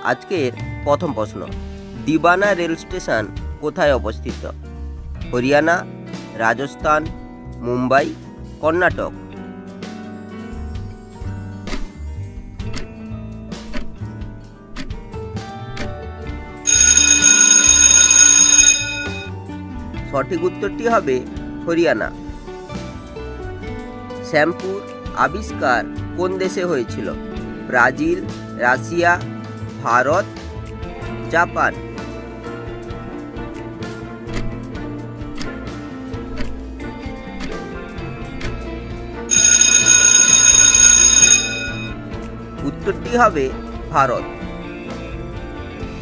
আজকের প্রথম প্রশ্ন, দিবানা রেল স্টেশন কোথায় অবস্থিত? হরিয়ানা, রাজস্থান, মুম্বাই, কর্ণাটক। সঠিক উত্তরটি হবে হরিয়ানা। শ্যাম্পুর আবিষ্কার কোন দেশে হয়েছিল? Brazil, Russia, Bharat, Japan. উত্তরটি হবে ভারত।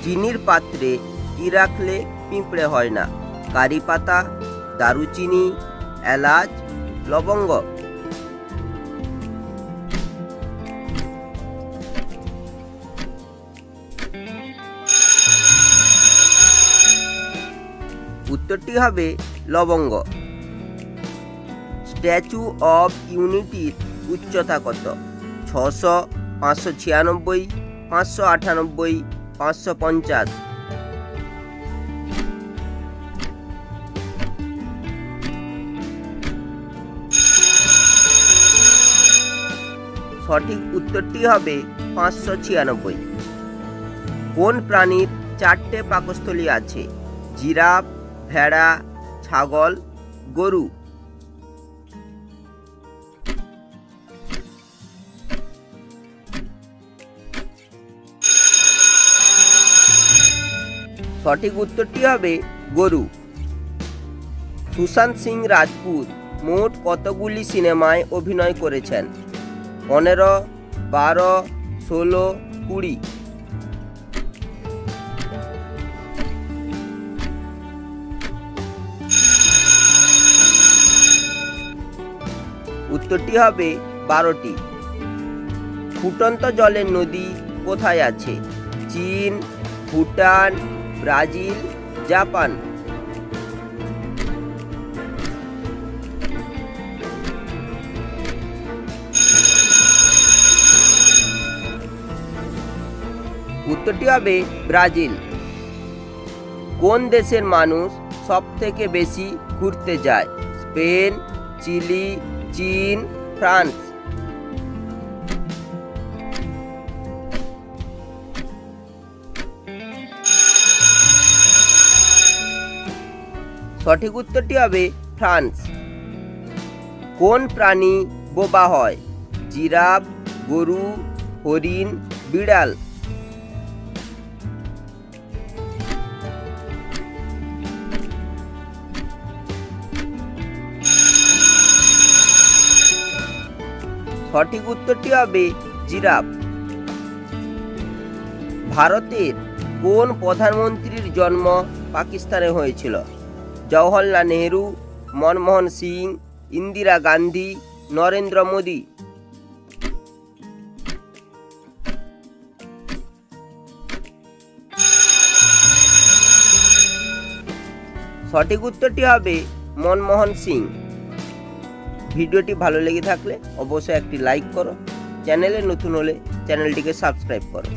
চিনির পাত্রে কি রাখলে পিঁপড়ে হয় না? কারি পাতা, দারুচিনি, এলাচ, লবঙ্গ। উত্তরটি হবে লবঙ্গ। স্ট্যাচু অব ইউনিটির উচ্চতা কত? 600, 596, 598, 550। সঠিক উত্তরটি হবে 596। কোন প্রাণীর 4টে পাকস্থলী আছে? জিরাফ, ভেড়া, ছাগল, গরু। সঠিক উত্তরটি হবে গরু। সুশান্ত সিং রাজপুত মোট কতগুলি সিনেমায় অভিনয় করেছেন? 15, 12, 16, 20। উত্তরটি হবে 12টি। ফুটন্ত জলের নদী কোথায় আছে? চীন, ভুটান, ব্রাজিল, জাপান। উত্তরটি হবে ব্রাজিল। কোন দেশের মানুষ সবথেকে বেশি ঘুরতে যায়? স্পেন, চিলি, চীন, ফ্রান্স। সঠিক উত্তরটি হবে ফ্রান্স। কোন প্রাণী বোবা হয়? জিরাফ, গরু, হরিণ, বিড়াল। সঠিক উত্তরটি হবে জিরাফ। ভারতের কোন প্রধানমন্ত্রীর জন্ম পাকিস্তানে হয়েছিল? জওহরলাল নেহরু, মনমোহন সিং, ইন্দিরা গান্ধী, নরেন্দ্র মোদী। সঠিক উত্তরটি হবে মনমোহন সিং। ভিডিওটি ভালো লেগে থাকলে অবশ্যই একটি লাইক করো, চ্যানেলে নতুন হলে চ্যানেলটিকে সাবস্ক্রাইব করো।